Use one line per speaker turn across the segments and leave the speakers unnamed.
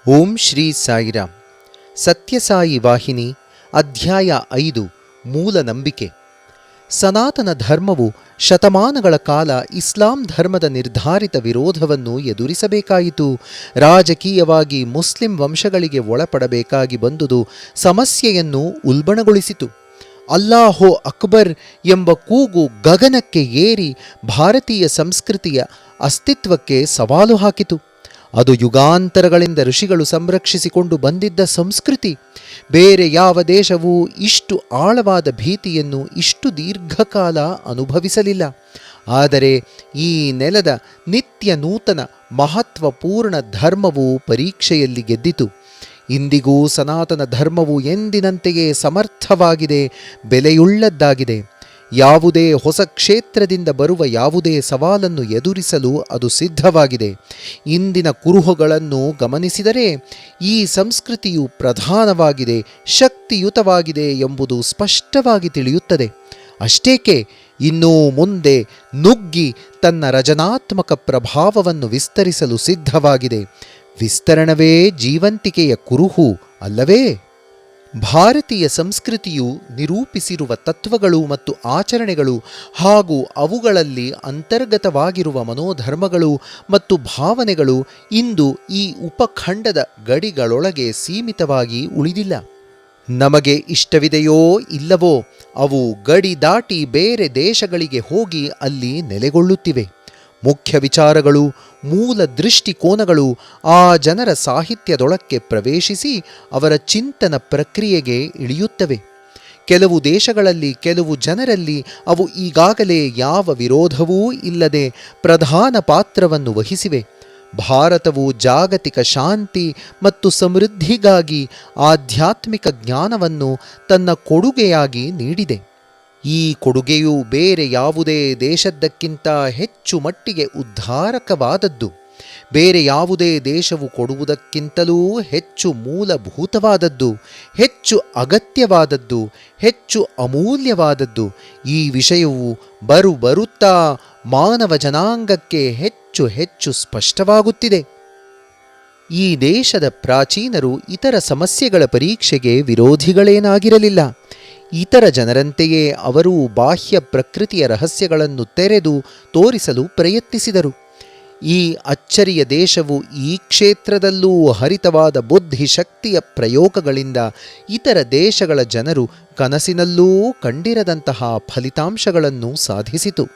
ಓಂ ಶ್ರೀ ಸಾಯಿರಾಮ್. ಸತ್ಯಸಾಯಿ ವಾಹಿನಿ ಅಧ್ಯಾಯ 5. ಮೂಲ ನಂಬಿಕೆ. ಸನಾತನ ಧರ್ಮವು ಶತಮಾನಗಳ ಕಾಲ ಇಸ್ಲಾಂ ಧರ್ಮದ ನಿರ್ಧಾರಿತ ವಿರೋಧವನ್ನು ಎದುರಿಸಬೇಕಾಯಿತು. ರಾಜಕೀಯವಾಗಿ ಮುಸ್ಲಿಂ ವಂಶಗಳಿಗೆ ಒಳಪಡಬೇಕಾಗಿ ಬಂದುದು ಸಮಸ್ಯೆಯನ್ನು ಉಲ್ಬಣಗೊಳಿಸಿತು. ಅಲ್ಲಾಹೋ ಅಕ್ಬರ್ ಎಂಬ ಕೂಗು ಗಗನಕ್ಕೆ ಏರಿ ಭಾರತೀಯ ಸಂಸ್ಕೃತಿಯ ಅಸ್ತಿತ್ವಕ್ಕೆ ಸವಾಲು ಹಾಕಿತು. ಅದು ಯುಗಾಂತರಗಳಿಂದ ಋಷಿಗಳು ಸಂರಕ್ಷಿಸಿಕೊಂಡು ಬಂದಿದ್ದ ಸಂಸ್ಕೃತಿ. ಬೇರೆ ಯಾವ ದೇಶವೂ ಇಷ್ಟು ಆಳವಾದ ಭೀತಿಯನ್ನು ಇಷ್ಟು ದೀರ್ಘಕಾಲ ಅನುಭವಿಸಲಿಲ್ಲ. ಆದರೆ ಈ ನೆಲದ ನಿತ್ಯ ನೂತನ ಮಹತ್ವಪೂರ್ಣ ಧರ್ಮವು ಪರೀಕ್ಷೆಯಲ್ಲಿ ಗೆದ್ದಿತು. ಇಂದಿಗೂ ಸನಾತನ ಧರ್ಮವು ಎಂದಿನಂತೆಯೇ ಸಮರ್ಥವಾಗಿದೆ, ಬೆಲೆಯುಳ್ಳದ್ದಾಗಿದೆ. ಯಾವುದೇ ಹೊಸ ಕ್ಷೇತ್ರದಿಂದ ಬರುವ ಯಾವುದೇ ಸವಾಲನ್ನು ಎದುರಿಸಲು ಅದು ಸಿದ್ಧವಾಗಿದೆ. ಇಂದಿನ ಕುರುಹುಗಳನ್ನು ಗಮನಿಸಿದರೆ ಈ ಸಂಸ್ಕೃತಿಯು ಪ್ರಧಾನವಾಗಿದೆ, ಶಕ್ತಿಯುತವಾಗಿದೆ ಎಂಬುದು ಸ್ಪಷ್ಟವಾಗಿ ತಿಳಿಯುತ್ತದೆ. ಅಷ್ಟೇಕೆ ಇನ್ನೂ ಮುಂದೆ ನುಗ್ಗಿ ತನ್ನ ರಚನಾತ್ಮಕ ಪ್ರಭಾವವನ್ನು ವಿಸ್ತರಿಸಲು ಸಿದ್ಧವಾಗಿದೆ. ವಿಸ್ತರಣವೇ ಜೀವಂತಿಕೆಯ ಕುರುಹು ಅಲ್ಲವೇ? ಭಾರತೀಯ ಸಂಸ್ಕೃತಿಯು ನಿರೂಪಿಸಿರುವ ತತ್ವಗಳು ಮತ್ತು ಆಚರಣೆಗಳು ಹಾಗೂ ಅವುಗಳಲ್ಲಿ ಅಂತರ್ಗತವಾಗಿರುವ ಮನೋಧರ್ಮಗಳು ಮತ್ತು ಭಾವನೆಗಳು ಇಂದು ಈ ಉಪಖಂಡದ ಗಡಿಗಳೊಳಗೆ ಸೀಮಿತವಾಗಿ ಉಳಿದಿಲ್ಲ. ನಮಗೆ ಇಷ್ಟವಿದೆಯೋ ಇಲ್ಲವೋ ಅವು ಗಡಿ ದಾಟಿ ಬೇರೆ ದೇಶಗಳಿಗೆ ಹೋಗಿ ಅಲ್ಲಿ ನೆಲೆಗೊಳ್ಳುತ್ತಿವೆ. ಮುಖ್ಯ ವಿಚಾರಗಳು, ಮೂಲ ದೃಷ್ಟಿಕೋನಗಳು ಆ ಜನರ ಸಾಹಿತ್ಯದೊಳಕ್ಕೆ ಪ್ರವೇಶಿಸಿ ಅವರ ಚಿಂತನ ಪ್ರಕ್ರಿಯೆಗೆ ಇಳಿಯುತ್ತವೆ. ಕೆಲವು ದೇಶಗಳಲ್ಲಿ, ಕೆಲವು ಜನರಲ್ಲಿ ಅವು ಈಗಾಗಲೇ ಯಾವ ವಿರೋಧವೂ ಇಲ್ಲದೆ ಪ್ರಧಾನ ಪಾತ್ರವನ್ನು ವಹಿಸಿವೆ. ಭಾರತವು ಜಾಗತಿಕ ಶಾಂತಿ ಮತ್ತು ಸಮೃದ್ಧಿಗಾಗಿ ಆಧ್ಯಾತ್ಮಿಕ ಜ್ಞಾನವನ್ನು ತನ್ನ ಕೊಡುಗೆಯಾಗಿ ನೀಡಿದೆ. ಈ ಕೊಡುಗೆಯು ಬೇರೆ ಯಾವುದೇ ದೇಶದ್ದಕ್ಕಿಂತ ಹೆಚ್ಚು ಮಟ್ಟಿಗೆ ಉದ್ಧಾರಕವಾದದ್ದು. ಬೇರೆ ಯಾವುದೇ ದೇಶವು ಕೊಡುವುದಕ್ಕಿಂತಲೂ ಹೆಚ್ಚು ಮೂಲಭೂತವಾದದ್ದು, ಹೆಚ್ಚು ಅಗತ್ಯವಾದದ್ದು, ಹೆಚ್ಚು ಅಮೂಲ್ಯವಾದದ್ದು. ಈ ವಿಷಯವು ಬರುತ್ತಾ ಮಾನವ ಜನಾಂಗಕ್ಕೆ ಹೆಚ್ಚು ಹೆಚ್ಚು ಸ್ಪಷ್ಟವಾಗುತ್ತಿದೆ. ಈ ದೇಶದ ಪ್ರಾಚೀನರು ಇತರ ಸಮಸ್ಯೆಗಳ ಪರೀಕ್ಷೆಗೆ ವಿರೋಧಿಗಳೇನಾಗಿರಲಿಲ್ಲ. ಇತರ ಜನರಂತೆಯೇ ಅವರೂ ಬಾಹ್ಯ ಪ್ರಕೃತಿಯ ರಹಸ್ಯಗಳನ್ನು ತೆರೆದು ತೋರಿಸಲು ಪ್ರಯತ್ನಿಸಿದರು. ಈ ಅಚ್ಚರಿಯ ದೇಶವು ಈ ಕ್ಷೇತ್ರದಲ್ಲೂ ಹರಿತವಾದ ಬುದ್ಧಿಶಕ್ತಿಯ ಪ್ರಯೋಗಗಳಿಂದ ಇತರ ದೇಶಗಳ ಜನರು ಕನಸಿನಲ್ಲೂ ಕಂಡಿರದಂತಹ ಫಲಿತಾಂಶಗಳನ್ನು ಸಾಧಿಸಿತು.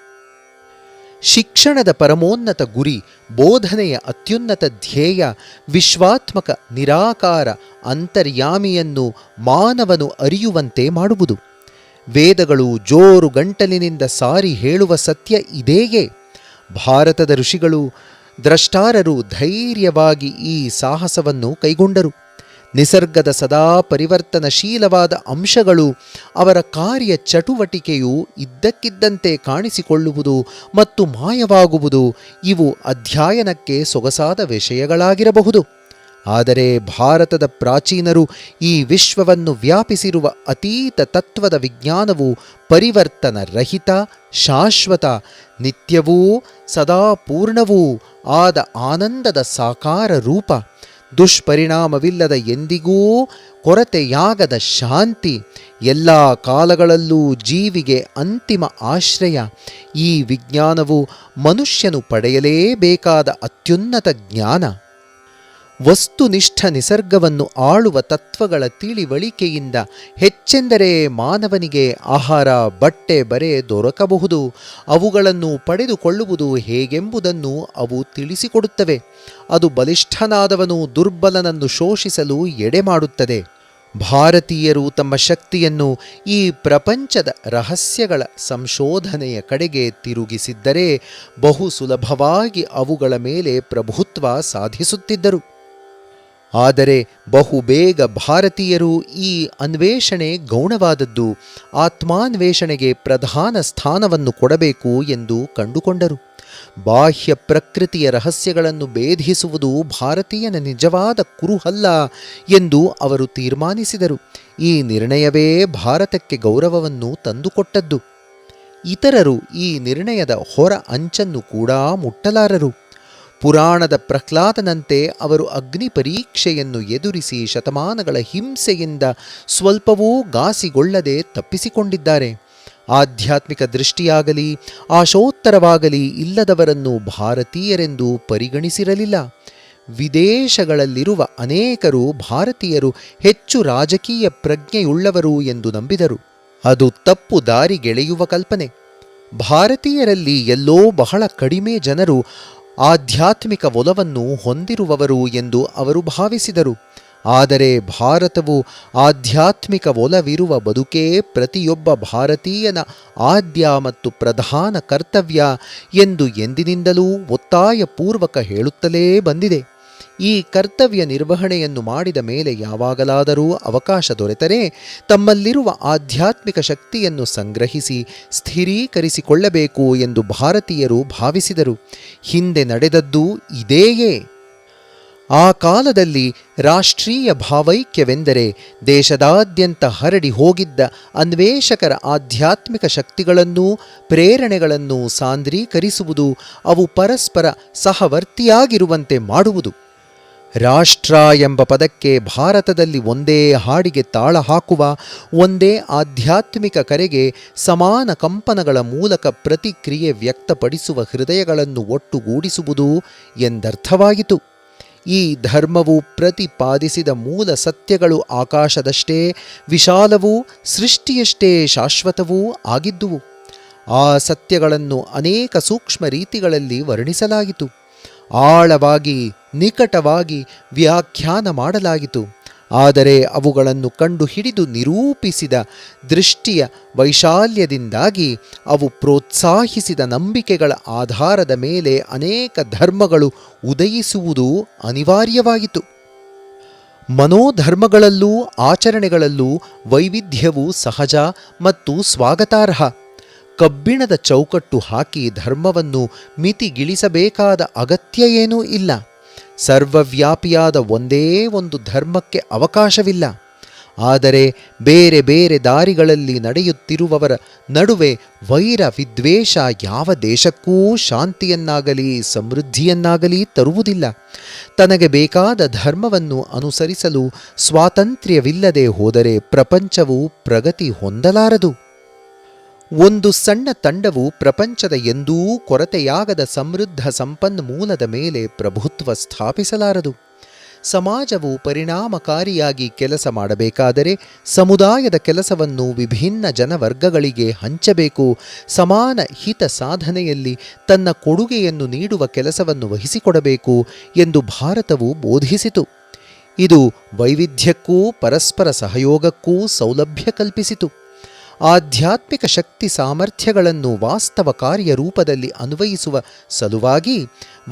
ಶಿಕ್ಷಣದ ಪರಮೋನ್ನತ ಗುರಿ, ಬೋಧನೆಯ ಅತ್ಯುನ್ನತ ಧ್ಯೇಯ, ವಿಶ್ವಾತ್ಮಕ ನಿರಾಕಾರ ಅಂತರ್ಯಾಮಿಯನ್ನು ಮಾನವನು ಅರಿಯುವಂತೆ ಮಾಡುವುದು. ವೇದಗಳು ಜೋರು ಗಂಟಲಿನಿಂದ ಸಾರಿ ಹೇಳುವ ಸತ್ಯ ಇದೇಯೇ. ಭಾರತದ ಋಷಿಗಳು, ದ್ರಷ್ಟಾರರು ಧೈರ್ಯವಾಗಿ ಈ ಸಾಹಸವನ್ನು ಕೈಗೊಂಡರು. ನಿಸರ್ಗದ ಸದಾ ಪರಿವರ್ತನಶೀಲವಾದ ಅಂಶಗಳು, ಅವರ ಕಾರ್ಯ ಚಟುವಟಿಕೆಯು ಇದ್ದಕ್ಕಿದ್ದಂತೆ ಕಾಣಿಸಿಕೊಳ್ಳುವುದು ಮತ್ತು ಮಾಯವಾಗುವುದು ಇವು ಅಧ್ಯಯನಕ್ಕೆ ಸೊಗಸಾದ ವಿಷಯಗಳಾಗಿರಬಹುದು. ಆದರೆ ಭಾರತದ ಪ್ರಾಚೀನರು ಈ ವಿಶ್ವವನ್ನು ವ್ಯಾಪಿಸಿರುವ ಅತೀತ ತತ್ವದ ವಿಜ್ಞಾನವು ಪರಿವರ್ತನ ರಹಿತ, ಶಾಶ್ವತ, ನಿತ್ಯವೂ ಸದಾ ಪೂರ್ಣವೂ ಆದ ಆನಂದದ ಸಾಕಾರ ರೂಪ, ದುಷ್ಪರಿಣಾಮವಿಲ್ಲದ ಎಂದಿಗೂ ಕೊರತೆಯಾಗದ ಶಾಂತಿ, ಎಲ್ಲ ಕಾಲಗಳಲ್ಲೂ ಜೀವಿಗೆ ಅಂತಿಮ ಆಶ್ರಯ. ಈ ವಿಜ್ಞಾನವು ಮನುಷ್ಯನು ಪಡೆಯಲೇಬೇಕಾದ ಅತ್ಯುನ್ನತ ಜ್ಞಾನ. ವಸ್ತುನಿಷ್ಠ ನಿಸರ್ಗವನ್ನು ಆಳುವ ತತ್ವಗಳ ತಿಳಿವಳಿಕೆಯಿಂದ ಹೆಚ್ಚೆಂದರೆ ಮಾನವನಿಗೆ ಆಹಾರ, ಬಟ್ಟೆ, ಬರೆ ದೊರಕಬಹುದು. ಅವುಗಳನ್ನು ಪಡೆದುಕೊಳ್ಳುವುದು ಹೇಗೆಂಬುದನ್ನು ಅವು ತಿಳಿಸಿಕೊಡುತ್ತವೆ. ಅದು ಬಲಿಷ್ಠನಾದವನು ದುರ್ಬಲನನ್ನು ಶೋಷಿಸಲು ಎಡೆಮಾಡುತ್ತದೆ. ಭಾರತೀಯರು ತಮ್ಮ ಶಕ್ತಿಯನ್ನು ಈ ಪ್ರಪಂಚದ ರಹಸ್ಯಗಳ ಸಂಶೋಧನೆಯ ಕಡೆಗೆ ತಿರುಗಿಸಿದ್ದರೆ ಬಹು ಸುಲಭವಾಗಿ ಅವುಗಳ ಮೇಲೆ ಪ್ರಭುತ್ವ ಸಾಧಿಸುತ್ತಿದ್ದರು. ಆದರೆ ಬಹುಬೇಗ ಭಾರತೀಯರು ಈ ಅನ್ವೇಷಣೆ ಗೌಣವಾದದ್ದು, ಆತ್ಮಾನ್ವೇಷಣೆಗೆ ಪ್ರಧಾನ ಸ್ಥಾನವನ್ನು ಕೊಡಬೇಕು ಎಂದು ಕಂಡುಕೊಂಡರು. ಬಾಹ್ಯ ಪ್ರಕೃತಿಯ ರಹಸ್ಯಗಳನ್ನು ಭೇದಿಸುವುದು ಭಾರತೀಯನ ನಿಜವಾದ ಕುರುಹಲ್ಲ ಎಂದು ಅವರು ತೀರ್ಮಾನಿಸಿದರು. ಈ ನಿರ್ಣಯವೇ ಭಾರತಕ್ಕೆ ಗೌರವವನ್ನು ತಂದುಕೊಟ್ಟದ್ದು. ಇತರರು ಈ ನಿರ್ಣಯದ ಹೊರ ಅಂಚನ್ನು ಕೂಡ ಮುಟ್ಟಲಾರರು. ಪುರಾಣದ ಪ್ರಹ್ಲಾದನಂತೆ ಅವರು ಅಗ್ನಿ ಪರೀಕ್ಷೆಯನ್ನು ಎದುರಿಸಿ ಶತಮಾನಗಳ ಹಿಂಸೆಯಿಂದ ಸ್ವಲ್ಪವೂ ಗಾಸಿಗೊಳ್ಳದೆ ತಪ್ಪಿಸಿಕೊಂಡಿದ್ದಾರೆ. ಆಧ್ಯಾತ್ಮಿಕ ದೃಷ್ಟಿಯಾಗಲಿ ಆಶೋತ್ತರವಾಗಲಿ ಇಲ್ಲದವರನ್ನು ಭಾರತೀಯರೆಂದು ಪರಿಗಣಿಸಿರಲಿಲ್ಲ. ವಿದೇಶಗಳಲ್ಲಿರುವ ಅನೇಕರು ಭಾರತೀಯರು ಹೆಚ್ಚು ರಾಜಕೀಯ ಪ್ರಜ್ಞೆಯುಳ್ಳವರು ಎಂದು ನಂಬಿದರು. ಅದು ತಪ್ಪು ದಾರಿಗೆಳೆಯುವ ಕಲ್ಪನೆ. ಭಾರತೀಯರಲ್ಲಿ ಎಲ್ಲೋ ಬಹಳ ಕಡಿಮೆ ಜನರು ಆಧ್ಯಾತ್ಮಿಕ ಒಲವನ್ನು ಹೊಂದಿರುವವರು ಎಂದು ಅವರು ಭಾವಿಸಿದರು. ಆದರೆ ಭಾರತವು ಆಧ್ಯಾತ್ಮಿಕ ಒಲವಿರುವ ಬದುಕೇ ಪ್ರತಿಯೊಬ್ಬ ಭಾರತೀಯನ ಆದ್ಯ ಮತ್ತು ಪ್ರಧಾನ ಕರ್ತವ್ಯ ಎಂದು ಎಂದಿನಿಂದಲೂ ಒತ್ತಾಯಪೂರ್ವಕ ಹೇಳುತ್ತಲೇ ಬಂದಿದೆ. ಈ ಕರ್ತವ್ಯ ನಿರ್ವಹಣೆಯನ್ನು ಮಾಡಿದ ಮೇಲೆ ಯಾವಾಗಲಾದರೂ ಅವಕಾಶ ದೊರೆತರೆ ತಮ್ಮಲ್ಲಿರುವ ಆಧ್ಯಾತ್ಮಿಕ ಶಕ್ತಿಯನ್ನು ಸಂಗ್ರಹಿಸಿ ಸ್ಥಿರೀಕರಿಸಿಕೊಳ್ಳಬೇಕು ಎಂದು ಭಾರತೀಯರು ಭಾವಿಸಿದರು. ಹಿಂದೆ ನಡೆದದ್ದು ಇದೇಯೇ. ಆ ಕಾಲದಲ್ಲಿ ರಾಷ್ಟ್ರೀಯ ಭಾವೈಕ್ಯವೆಂದರೆ ದೇಶದಾದ್ಯಂತ ಹರಡಿ ಹೋಗಿದ್ದ ಅನ್ವೇಷಕರ ಆಧ್ಯಾತ್ಮಿಕ ಶಕ್ತಿಗಳನ್ನೂ ಪ್ರೇರಣೆಗಳನ್ನು ಸಾಂದ್ರೀಕರಿಸುವುದು, ಅವು ಪರಸ್ಪರ ಸಹವರ್ತಿಯಾಗಿರುವಂತೆ ಮಾಡುವುದು. ರಾಷ್ಟ್ರ ಎಂಬ ಪದಕ್ಕೆ ಭಾರತದಲ್ಲಿ ಒಂದೇ ಹಾಡಿಗೆ ತಾಳ ಹಾಕುವ, ಒಂದೇ ಆಧ್ಯಾತ್ಮಿಕ ಕರೆಗೆ ಸಮಾನ ಕಂಪನಗಳ ಮೂಲಕ ಪ್ರತಿಕ್ರಿಯೆ ವ್ಯಕ್ತಪಡಿಸುವ ಹೃದಯಗಳನ್ನು ಒಟ್ಟುಗೂಡಿಸುವುದು ಎಂದರ್ಥವಾಯಿತು. ಈ ಧರ್ಮವು ಪ್ರತಿಪಾದಿಸಿದ ಮೂಲ ಸತ್ಯಗಳು ಆಕಾಶದಷ್ಟೇ ವಿಶಾಲವೂ ಸೃಷ್ಟಿಯಷ್ಟೇ ಶಾಶ್ವತವೂ ಆಗಿದ್ದುವು. ಆ ಸತ್ಯಗಳನ್ನು ಅನೇಕ ಸೂಕ್ಷ್ಮ ರೀತಿಗಳಲ್ಲಿ ವರ್ಣಿಸಲಾಯಿತು. ಆಳವಾಗಿ ನಿಕಟವಾಗಿ ವ್ಯಾಖ್ಯಾನ ಮಾಡಲಾಯಿತು. ಆದರೆ ಅವುಗಳನ್ನು ಕಂಡುಹಿಡಿದು ನಿರೂಪಿಸಿದ ದೃಷ್ಟಿಯ ವೈಶಾಲ್ಯದಿಂದಾಗಿ ಅವು ಪ್ರೋತ್ಸಾಹಿಸಿದ ನಂಬಿಕೆಗಳ ಆಧಾರದ ಮೇಲೆ ಅನೇಕ ಧರ್ಮಗಳು ಉದಯಿಸುವುದು ಅನಿವಾರ್ಯವಾಯಿತು. ಮನೋಧರ್ಮಗಳಲ್ಲೂ ಆಚರಣೆಗಳಲ್ಲೂ ವೈವಿಧ್ಯವು ಸಹಜ ಮತ್ತು ಸ್ವಾಗತಾರ್ಹ. ಕಬ್ಬಿಣದ ಚೌಕಟ್ಟು ಹಾಕಿ ಧರ್ಮವನ್ನು ಮಿತಿಗಿಳಿಸಬೇಕಾದ ಅಗತ್ಯ ಏನೂ ಇಲ್ಲ. ಸರ್ವವ್ಯಾಪಿಯಾದ ಒಂದೇ ಒಂದು ಧರ್ಮಕ್ಕೆ ಅವಕಾಶವಿಲ್ಲ. ಆದರೆ ಬೇರೆ ಬೇರೆ ದಾರಿಗಳಲ್ಲಿ ನಡೆಯುತ್ತಿರುವವರ ನಡುವೆ ವೈರ ವಿದ್ವೇಷ ಯಾವ ದೇಶಕ್ಕೂ ಶಾಂತಿಯನ್ನಾಗಲಿ ಸಮೃದ್ಧಿಯನ್ನಾಗಲಿ ತರುವುದಿಲ್ಲ. ತನಗೆ ಬೇಕಾದ ಧರ್ಮವನ್ನು ಅನುಸರಿಸಲು ಸ್ವಾತಂತ್ರ್ಯವಿಲ್ಲದೆ ಹೋದರೆ ಪ್ರಪಂಚವು ಪ್ರಗತಿ ಹೊಂದಲಾರದು. ಒಂದು ಸಣ್ಣ ತಂಡವು ಪ್ರಪಂಚದ ಎಂದೂ ಕೊರತೆಯಾಗದ ಸಮೃದ್ಧ ಸಂಪನ್ಮೂಲದ ಮೇಲೆ ಪ್ರಭುತ್ವ ಸ್ಥಾಪಿಸಲಾರದು. ಸಮಾಜವು ಪರಿಣಾಮಕಾರಿಯಾಗಿ ಕೆಲಸ ಮಾಡಬೇಕಾದರೆ ಸಮುದಾಯದ ಕೆಲಸವನ್ನು ವಿಭಿನ್ನ ಜನವರ್ಗಗಳಿಗೆ ಹಂಚಬೇಕು. ಸಮಾನ ಹಿತ ಸಾಧನೆಯಲ್ಲಿ ತನ್ನ ಕೊಡುಗೆಯನ್ನು ನೀಡುವ ಕೆಲಸವನ್ನು ವಹಿಸಿಕೊಡಬೇಕು ಎಂದು ಭಾರತವು ಬೋಧಿಸಿತು. ಇದು ವೈವಿಧ್ಯಕ್ಕೂ ಪರಸ್ಪರ ಸಹಯೋಗಕ್ಕೂ ಸೌಲಭ್ಯ ಕಲ್ಪಿಸಿತು. ಆಧ್ಯಾತ್ಮಿಕ ಶಕ್ತಿ ಸಾಮರ್ಥ್ಯಗಳನ್ನು ವಾಸ್ತವ ಕಾರ್ಯರೂಪದಲ್ಲಿ ಅನ್ವಯಿಸುವ ಸಲುವಾಗಿ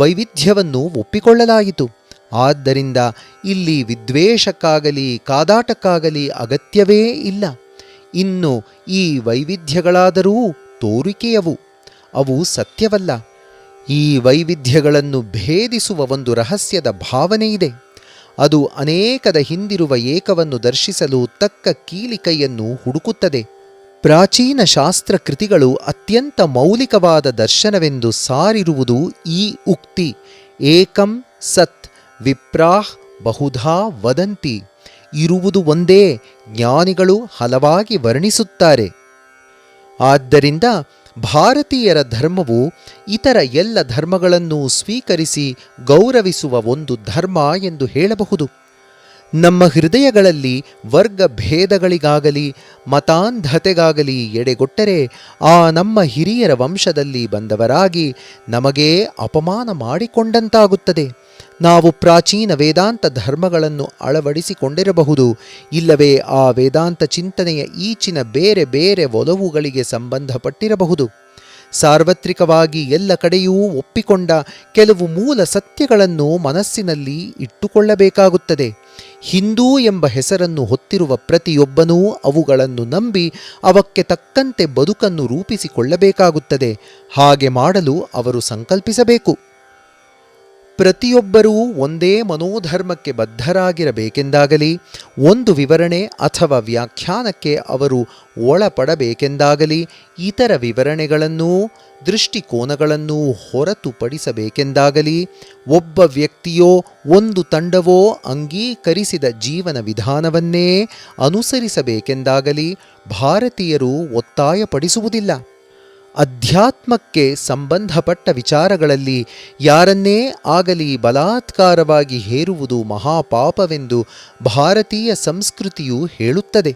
ವೈವಿಧ್ಯವನ್ನು ಒಪ್ಪಿಕೊಳ್ಳಲಾಯಿತು. ಆದ್ದರಿಂದ ಇಲ್ಲಿ ವಿದ್ವೇಷಕ್ಕಾಗಲಿ ಕಾದಾಟಕ್ಕಾಗಲಿ ಅಗತ್ಯವೇ ಇಲ್ಲ. ಇನ್ನು ಈ ವೈವಿಧ್ಯಗಳಾದರೂ ತೋರಿಕೆಯವು, ಅವು ಸತ್ಯವಲ್ಲ. ಈ ವೈವಿಧ್ಯಗಳನ್ನು ಭೇದಿಸುವ ಒಂದು ರಹಸ್ಯದ ಭಾವನೆಯಿದೆ. ಅದು ಅನೇಕದ ಹಿಂದಿರುವ ಏಕವನ್ನು ದರ್ಶಿಸಲು ತಕ್ಕ ಕೀಲಿಕೈಯನ್ನು ಹುಡುಕುತ್ತದೆ. ಪ್ರಾಚೀನ ಶಾಸ್ತ್ರಕೃತಿಗಳು ಅತ್ಯಂತ ಮೌಲಿಕವಾದ ದರ್ಶನವೆಂದು ಸಾರಿರುವುದು ಈ ಉಕ್ತಿ: ಏಕಂ ಸತ್ ವಿಪ್ರಾಹ್ ಬಹುಧಾ ವದಂತಿ. ಇರುವುದು ಒಂದೇ, ಜ್ಞಾನಿಗಳು ಹಲವಾಗಿ ವರ್ಣಿಸುತ್ತಾರೆ. ಆದ್ದರಿಂದ ಭಾರತೀಯರ ಧರ್ಮವು ಇತರ ಎಲ್ಲ ಧರ್ಮಗಳನ್ನು ಸ್ವೀಕರಿಸಿ ಗೌರವಿಸುವ ಒಂದು ಧರ್ಮ ಎಂದು ಹೇಳಬಹುದು. ನಮ್ಮ ಹೃದಯಗಳಲ್ಲಿ ವರ್ಗ ಭೇದಗಳಿಗಾಗಲಿ ಮತಾಂಧತೆಗಾಗಲಿ ಎಡೆಗೊಟ್ಟರೆ ಆ ನಮ್ಮ ಹಿರಿಯರ ವಂಶದಲ್ಲಿ ಬಂದವರಾಗಿ ನಮಗೇ ಅಪಮಾನ ಮಾಡಿಕೊಂಡಂತಾಗುತ್ತದೆ. ನಾವು ಪ್ರಾಚೀನ ವೇದಾಂತ ಧರ್ಮಗಳನ್ನು ಅಳವಡಿಸಿಕೊಂಡಿರಬಹುದು, ಇಲ್ಲವೇ ಆ ವೇದಾಂತ ಚಿಂತನೆಯ ಈಚಿನ ಬೇರೆ ಬೇರೆ ಒಲವುಗಳಿಗೆ ಸಂಬಂಧಪಟ್ಟಿರಬಹುದು. ಸಾರ್ವತ್ರಿಕವಾಗಿ ಎಲ್ಲ ಕಡೆಯೂ ಒಪ್ಪಿಕೊಂಡ ಕೆಲವು ಮೂಲ ಸತ್ಯಗಳನ್ನು ಮನಸ್ಸಿನಲ್ಲಿ ಇಟ್ಟುಕೊಳ್ಳಬೇಕಾಗುತ್ತದೆ. ಹಿಂದೂ ಎಂಬ ಹೆಸರನ್ನು ಹೊತ್ತಿರುವ ಪ್ರತಿಯೊಬ್ಬನೂ ಅವುಗಳನ್ನು ನಂಬಿ ಅವಕ್ಕೆ ತಕ್ಕಂತೆ ಬದುಕನ್ನು ರೂಪಿಸಿಕೊಳ್ಳಬೇಕಾಗುತ್ತದೆ. ಹಾಗೆ ಮಾಡಲು ಅವರು ಸಂಕಲ್ಪಿಸಬೇಕು. ಪ್ರತಿಯೊಬ್ಬರೂ ಒಂದೇ ಮನೋಧರ್ಮಕ್ಕೆ ಬದ್ಧರಾಗಿರಬೇಕೆಂದಾಗಲಿ, ಒಂದು ವಿವರಣೆ ಅಥವಾ ವ್ಯಾಖ್ಯಾನಕ್ಕೆ ಅವರು ಒಳಪಡಬೇಕೆಂದಾಗಲಿ, ಇತರ ವಿವರಣೆಗಳನ್ನೂ ದೃಷ್ಟಿಕೋನಗಳನ್ನೂ ಹೊರತುಪಡಿಸಬೇಕೆಂದಾಗಲಿ, ಒಬ್ಬ ವ್ಯಕ್ತಿಯೋ ಒಂದು ತಂಡವೋ ಅಂಗೀಕರಿಸಿದ ಜೀವನ ವಿಧಾನವನ್ನೇ ಅನುಸರಿಸಬೇಕೆಂದಾಗಲಿ ಭಾರತೀಯರು ಒತ್ತಾಯಪಡಿಸುವುದಿಲ್ಲ. ಅಧ್ಯಾತ್ಮಕ್ಕೆ ಸಂಬಂಧಪಟ್ಟ ವಿಚಾರಗಳಲ್ಲಿ ಯಾರನ್ನೇ ಆಗಲಿ ಬಲಾತ್ಕಾರವಾಗಿ ಹೇರುವುದು ಮಹಾಪಾಪವೆಂದು ಭಾರತೀಯ ಸಂಸ್ಕೃತಿಯು ಹೇಳುತ್ತದೆ.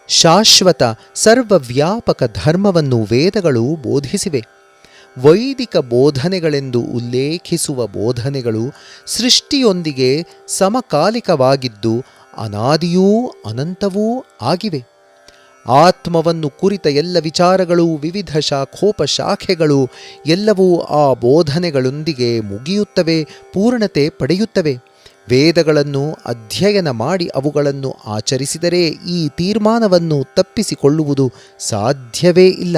ಶಾಶ್ವತ ಸರ್ವವ್ಯಾಪಕ ಧರ್ಮವನ್ನು ವೇದಗಳು ಬೋಧಿಸಿವೆ. ವೈದಿಕ ಬೋಧನೆಗಳೆಂದು ಉಲ್ಲೇಖಿಸುವ ಬೋಧನೆಗಳು ಸೃಷ್ಟಿಯೊಂದಿಗೆ ಸಮಕಾಲಿಕವಾಗಿದ್ದು ಅನಾದಿಯೂ ಅನಂತವೂ ಆಗಿವೆ. ಆತ್ಮವನ್ನು ಕುರಿತ ಎಲ್ಲ ವಿಚಾರಗಳು, ವಿವಿಧ ಶಾಖೋಪಶಾಖೆಗಳು ಎಲ್ಲವೂ ಆ ಬೋಧನೆಗಳೊಂದಿಗೆ ಮುಗಿಯುತ್ತವೆ, ಪೂರ್ಣತೆ ಪಡೆಯುತ್ತವೆ. ವೇದಗಳನ್ನು ಅಧ್ಯಯನ ಮಾಡಿ ಅವುಗಳನ್ನು ಆಚರಿಸಿದರೆ ಈ ತೀರ್ಮಾನವನ್ನು ತಪ್ಪಿಸಿಕೊಳ್ಳುವುದು ಸಾಧ್ಯವೇ ಇಲ್ಲ.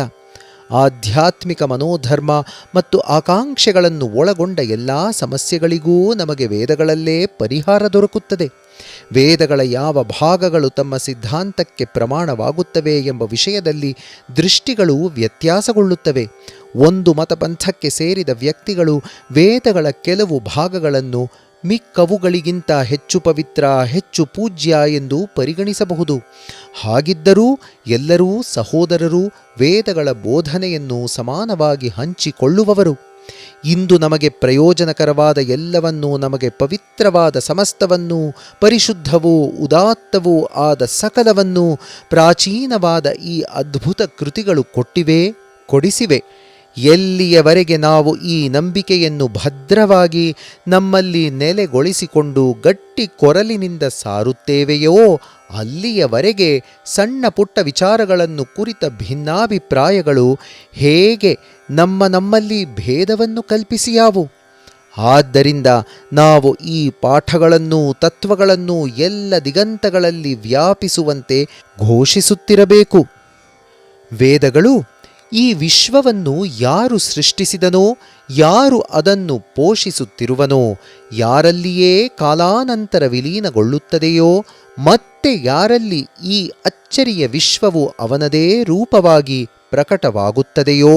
ಆಧ್ಯಾತ್ಮಿಕ ಮನೋಧರ್ಮ ಮತ್ತು ಆಕಾಂಕ್ಷೆಗಳನ್ನು ಒಳಗೊಂಡ ಎಲ್ಲ ಸಮಸ್ಯೆಗಳಿಗೂ ನಮಗೆ ವೇದಗಳಲ್ಲೇ ಪರಿಹಾರ ದೊರಕುತ್ತದೆ. ವೇದಗಳ ಯಾವ ಭಾಗಗಳು ತಮ್ಮ ಸಿದ್ಧಾಂತಕ್ಕೆ ಪ್ರಮಾಣವಾಗುತ್ತವೆ ಎಂಬ ವಿಷಯದಲ್ಲಿ ದೃಷ್ಟಿಗಳು ವ್ಯತ್ಯಾಸಗೊಳ್ಳುತ್ತವೆ. ಒಂದು ಮತಪಂಥಕ್ಕೆ ಸೇರಿದ ವ್ಯಕ್ತಿಗಳು ವೇದಗಳ ಕೆಲವು ಭಾಗಗಳನ್ನು ಮಿಕ್ಕವುಗಳಿಗಿಂತ ಹೆಚ್ಚು ಪವಿತ್ರ, ಹೆಚ್ಚು ಪೂಜ್ಯ ಎಂದು ಪರಿಗಣಿಸಬಹುದು. ಹಾಗಿದ್ದರೂ ಎಲ್ಲರೂ ಸಹೋದರರು, ವೇದಗಳ ಬೋಧನೆಯನ್ನು ಸಮಾನವಾಗಿ ಹಂಚಿಕೊಳ್ಳುವವರು. ಇಂದು ನಮಗೆ ಪ್ರಯೋಜನಕರವಾದ ಎಲ್ಲವನ್ನೂ, ನಮಗೆ ಪವಿತ್ರವಾದ ಸಮಸ್ತವನ್ನೂ, ಪರಿಶುದ್ಧವೂ ಉದಾತ್ತವೂ ಆದ ಸಕಲವನ್ನೂ ಪ್ರಾಚೀನವಾದ ಈ ಅದ್ಭುತ ಕೃತಿಗಳು ಕೊಡಿಸಿವೆ. ಎಲ್ಲಿಯವರೆಗೆ ನಾವು ಈ ನಂಬಿಕೆಯನ್ನು ಭದ್ರವಾಗಿ ನಮ್ಮಲ್ಲಿ ನೆಲೆಗೊಳಿಸಿಕೊಂಡು ಗಟ್ಟಿ ಕೊರಲಿನಿಂದ ಸಾರುತ್ತೇವೆಯೋ ಅಲ್ಲಿಯವರೆಗೆ ಸಣ್ಣ ಪುಟ್ಟ ವಿಚಾರಗಳನ್ನು ಕುರಿತ ಭಿನ್ನಾಭಿಪ್ರಾಯಗಳು ಹೇಗೆ ನಮ್ಮಲ್ಲಿ ಭೇದವನ್ನು ಕಲ್ಪಿಸಿಯಾವು. ಆದ್ದರಿಂದ ನಾವು ಈ ಪಾಠಗಳನ್ನು, ತತ್ವಗಳನ್ನು ಎಲ್ಲ ದಿಗಂತಗಳಲ್ಲಿ ವ್ಯಾಪಿಸುವಂತೆ ಘೋಷಿಸುತ್ತಿರಬೇಕು. ವೇದಗಳು ಈ ವಿಶ್ವವನ್ನು ಯಾರು ಸೃಷ್ಟಿಸಿದನೋ, ಯಾರು ಅದನ್ನು ಪೋಷಿಸುತ್ತಿರುವನೋ, ಯಾರಲ್ಲಿಯೇ ಕಾಲಾನಂತರ ವಿಲೀನಗೊಳ್ಳುತ್ತದೆಯೋ, ಮತ್ತೆ ಯಾರಲ್ಲಿ ಈ ಅಚ್ಚರಿಯ ವಿಶ್ವವು ಅವನದೇ ರೂಪವಾಗಿ ಪ್ರಕಟವಾಗುತ್ತದೆಯೋ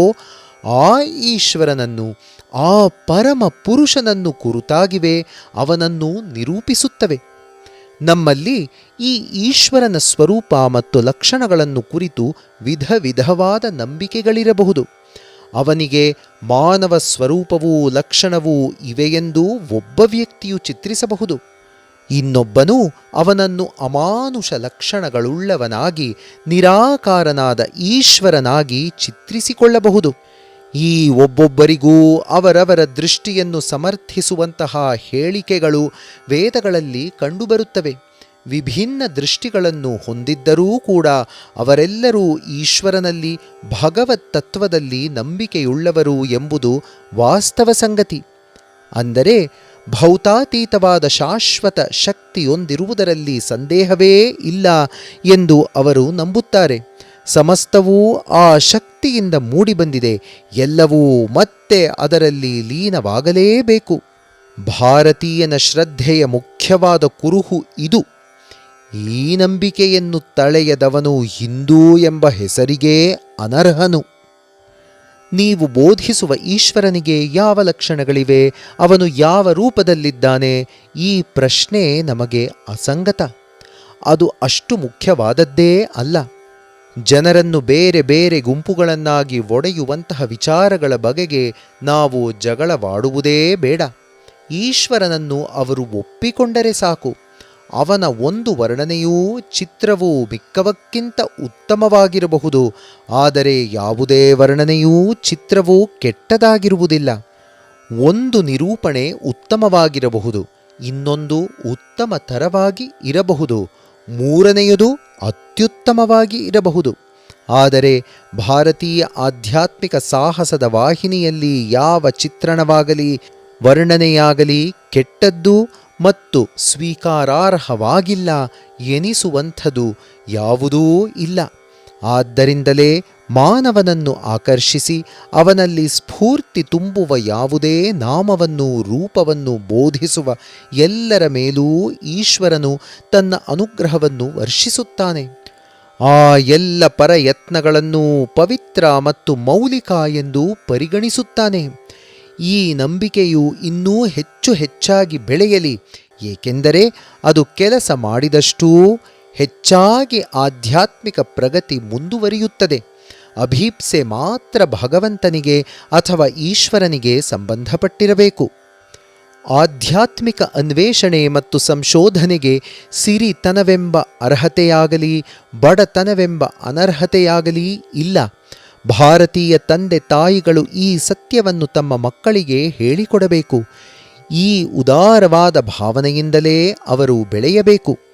ಆ ಈಶ್ವರನನ್ನು, ಆ ಪರಮ ಪುರುಷನನ್ನು ಕುರಿತಾಗಿವೆ, ಅವನನ್ನು ನಿರೂಪಿಸುತ್ತವೆ. ನಮ್ಮಲ್ಲಿ ಈ ಈಶ್ವರನ ಸ್ವರೂಪ ಮತ್ತು ಲಕ್ಷಣಗಳನ್ನು ಕುರಿತು ವಿಧವಾದ ನಂಬಿಕೆಗಳಿರಬಹುದು. ಅವನಿಗೆ ಮಾನವ ಸ್ವರೂಪವೂ ಲಕ್ಷಣವೂ ಇವೆಯೆಂದು ಒಬ್ಬ ವ್ಯಕ್ತಿಯು ಚಿತ್ರಿಸಬಹುದು. ಇನ್ನೊಬ್ಬನು ಅವನನ್ನು ಅಮಾನುಷ ಲಕ್ಷಣಗಳುಳ್ಳವನಾಗಿ, ನಿರಾಕಾರನಾದ ಈಶ್ವರನಾಗಿ ಚಿತ್ರಿಸಿಕೊಳ್ಳಬಹುದು. ಈ ಒಬ್ಬೊಬ್ಬರಿಗೂ ಅವರವರ ದೃಷ್ಟಿಯನ್ನು ಸಮರ್ಥಿಸುವಂತಹ ಹೇಳಿಕೆಗಳು ವೇದಗಳಲ್ಲಿ ಕಂಡುಬರುತ್ತವೆ. ವಿಭಿನ್ನ ದೃಷ್ಟಿಗಳನ್ನು ಹೊಂದಿದ್ದರೂ ಕೂಡ ಅವರೆಲ್ಲರೂ ಈಶ್ವರನಲ್ಲಿ, ಭಗವತ್ ತತ್ವದಲ್ಲಿ ನಂಬಿಕೆಯುಳ್ಳವರು ಎಂಬುದು ವಾಸ್ತವ ಸಂಗತಿ. ಅಂದರೆ ಭೌತಾತೀತವಾದ ಶಾಶ್ವತ ಶಕ್ತಿಯೊಂದಿರುವುದರಲ್ಲಿ ಸಂದೇಹವೇ ಇಲ್ಲ ಎಂದು ಅವರು ನಂಬುತ್ತಾರೆ. ಸಮಸ್ತವೂ ಆ ಶಕ್ತಿಯಿಂದ ಮೂಡಿಬಂದಿದೆ. ಎಲ್ಲವೂ ಮತ್ತೆ ಅದರಲ್ಲಿ ಲೀನವಾಗಲೇಬೇಕು. ಭಾರತೀಯನ ಶ್ರದ್ಧೆಯ ಮುಖ್ಯವಾದ ಕುರುಹು ಇದು. ಈ ನಂಬಿಕೆಯನ್ನು ತಳೆಯದವನು ಹಿಂದೂ ಎಂಬ ಹೆಸರಿಗೇ ಅನರ್ಹನು. ನೀವು ಬೋಧಿಸುವ ಈಶ್ವರನಿಗೆ ಯಾವ ಲಕ್ಷಣಗಳಿವೆ, ಅವನು ಯಾವ ರೂಪದಲ್ಲಿದ್ದಾನೆ, ಈ ಪ್ರಶ್ನೆ ನಮಗೆ ಅಸಂಗತ. ಅದು ಅಷ್ಟು ಮುಖ್ಯವಾದದ್ದೇ ಅಲ್ಲ. ಜನರನ್ನು ಬೇರೆ ಬೇರೆ ಗುಂಪುಗಳನ್ನಾಗಿ ಒಡೆಯುವಂತಹ ವಿಚಾರಗಳ ಬಗೆಗೆ ನಾವು ಜಗಳವಾಡುವುದೇ ಬೇಡ. ಈಶ್ವರನನ್ನು ಅವರು ಒಪ್ಪಿಕೊಂಡರೆ ಸಾಕು. ಅವನ ಒಂದು ವರ್ಣನೆಯೂ ಚಿತ್ರವೂ ಮಿಕ್ಕವಕ್ಕಿಂತ ಉತ್ತಮವಾಗಿರಬಹುದು, ಆದರೆ ಯಾವುದೇ ವರ್ಣನೆಯೂ ಚಿತ್ರವೂ ಕೆಟ್ಟದಾಗಿರುವುದಿಲ್ಲ. ಒಂದು ನಿರೂಪಣೆ ಉತ್ತಮವಾಗಿರಬಹುದು, ಇನ್ನೊಂದು ಉತ್ತಮ ತರವಾಗಿ ಇರಬಹುದು, ಮೂರನೆಯದು ಅತ್ಯುತ್ತಮವಾಗಿ ಇರಬಹುದು. ಆದರೆ ಭಾರತೀಯ ಆಧ್ಯಾತ್ಮಿಕ ಸಾಹಸದ ವಾಹಿನಿಯಲ್ಲಿ ಯಾವ ಚಿತ್ರಣವಾಗಲಿ ವರ್ಣನೆಯಾಗಲಿ ಕೆಟ್ಟದ್ದು ಮತ್ತು ಸ್ವೀಕಾರಾರ್ಹವಾಗಿಲ್ಲ ಎನಿಸುವಂಥದ್ದು ಯಾವುದೂ ಇಲ್ಲ. ಆದ್ದರಿಂದಲೇ ಮಾನವನನ್ನು ಆಕರ್ಷಿಸಿ ಅವನಲ್ಲಿ ಸ್ಫೂರ್ತಿ ತುಂಬುವ ಯಾವುದೇ ನಾಮವನ್ನು ರೂಪವನ್ನು ಬೋಧಿಸುವ ಎಲ್ಲರ ಮೇಲೂ ಈಶ್ವರನು ತನ್ನ ಅನುಗ್ರಹವನ್ನು ವರ್ಷಿಸುತ್ತಾನೆ. ಆ ಎಲ್ಲ ಪರಯತ್ನಗಳನ್ನು ಪವಿತ್ರ ಮತ್ತು ಮೌಲಿಕ ಎಂದು ಪರಿಗಣಿಸುತ್ತಾನೆ. ಈ ನಂಬಿಕೆಯು ಇನ್ನೂ ಹೆಚ್ಚು ಹೆಚ್ಚಾಗಿ ಬೆಳೆಯಲಿ, ಏಕೆಂದರೆ ಅದು ಕೆಲಸ ಮಾಡಿದಷ್ಟೂ ಹೆಚ್ಚಾಗಿ ಆಧ್ಯಾತ್ಮಿಕ ಪ್ರಗತಿ ಮುಂದುವರಿಯುತ್ತದೆ. ಅಭೀಪ್ಸೆ ಮಾತ್ರ ಭಗವಂತನಿಗೆ ಅಥವಾ ಈಶ್ವರನಿಗೆ ಸಂಬಂಧಪಟ್ಟಿರಬೇಕು. ಆಧ್ಯಾತ್ಮಿಕ ಅನ್ವೇಷಣೆ ಮತ್ತು ಸಂಶೋಧನೆಗೆ ಸಿರಿತನವೆಂಬ ಅರ್ಹತೆಯಾಗಲಿ ಬಡತನವೆಂಬ ಅನರ್ಹತೆಯಾಗಲಿ ಇಲ್ಲ. ಭಾರತೀಯ ತಂದೆ ತಾಯಿಗಳು ಈ ಸತ್ಯವನ್ನು ತಮ್ಮ ಮಕ್ಕಳಿಗೆ ಹೇಳಿಕೊಡಬೇಕು. ಈ ಉದಾರವಾದ ಭಾವನೆಯಿಂದಲೇ ಅವರು ಬೆಳೆಯಬೇಕು.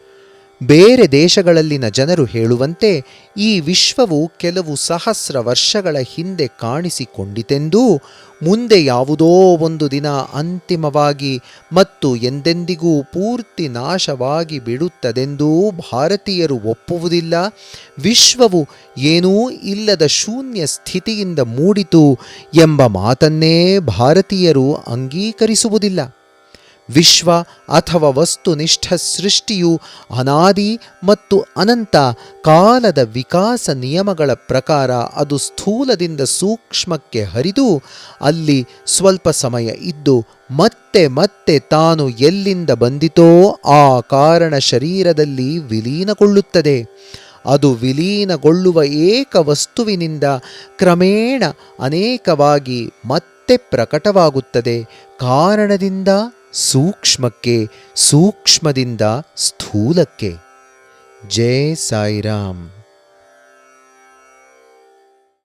ಬೇರೆ ದೇಶಗಳಲ್ಲಿನ ಜನರು ಹೇಳುವಂತೆ ಈ ವಿಶ್ವವು ಕೆಲವು ಸಹಸ್ರ ವರ್ಷಗಳ ಹಿಂದೆ ಕಾಣಿಸಿಕೊಂಡಿತೆಂದೂ ಮುಂದೆ ಯಾವುದೋ ಒಂದು ದಿನ ಅಂತಿಮವಾಗಿ ಮತ್ತು ಎಂದೆಂದಿಗೂ ಪೂರ್ತಿ ನಾಶವಾಗಿ ಬಿಡುತ್ತದೆಂದೂ ಭಾರತೀಯರು ಒಪ್ಪುವುದಿಲ್ಲ. ವಿಶ್ವವು ಏನೂ ಇಲ್ಲದ ಶೂನ್ಯ ಸ್ಥಿತಿಯಿಂದ ಮೂಡಿತು ಎಂಬ ಮಾತನ್ನೇ ಭಾರತೀಯರು ಅಂಗೀಕರಿಸುವುದಿಲ್ಲ. ವಿಶ್ವ ಅಥವಾ ವಸ್ತುನಿಷ್ಠ ಸೃಷ್ಟಿಯು ಅನಾದಿ ಮತ್ತು ಅನಂತ ಕಾಲದ ವಿಕಾಸ ನಿಯಮಗಳ ಪ್ರಕಾರ ಅದು ಸ್ಥೂಲದಿಂದ ಸೂಕ್ಷ್ಮಕ್ಕೆ ಹರಿದು ಅಲ್ಲಿ ಸ್ವಲ್ಪ ಸಮಯ ಇದ್ದು ಮತ್ತೆ ಮತ್ತೆ ತಾನು ಎಲ್ಲಿಂದ ಬಂದಿತೋ ಆ ಕಾರಣ ಶರೀರದಲ್ಲಿ ವಿಲೀನಗೊಳ್ಳುತ್ತದೆ. ಅದು ವಿಲೀನಗೊಳ್ಳುವ ಏಕ ವಸ್ತುವಿನಿಂದ ಕ್ರಮೇಣ ಅನೇಕವಾಗಿ ಮತ್ತೆ ಪ್ರಕಟವಾಗುತ್ತದೆ. ಕಾರಣದಿಂದ ಸೂಕ್ಷ್ಮಕ್ಕೆ, ಸೂಕ್ಷ್ಮದಿಂದ ಸ್ಥೂಲಕ್ಕೆ. ಜೈ ಸಾಯಿರಾಮ್.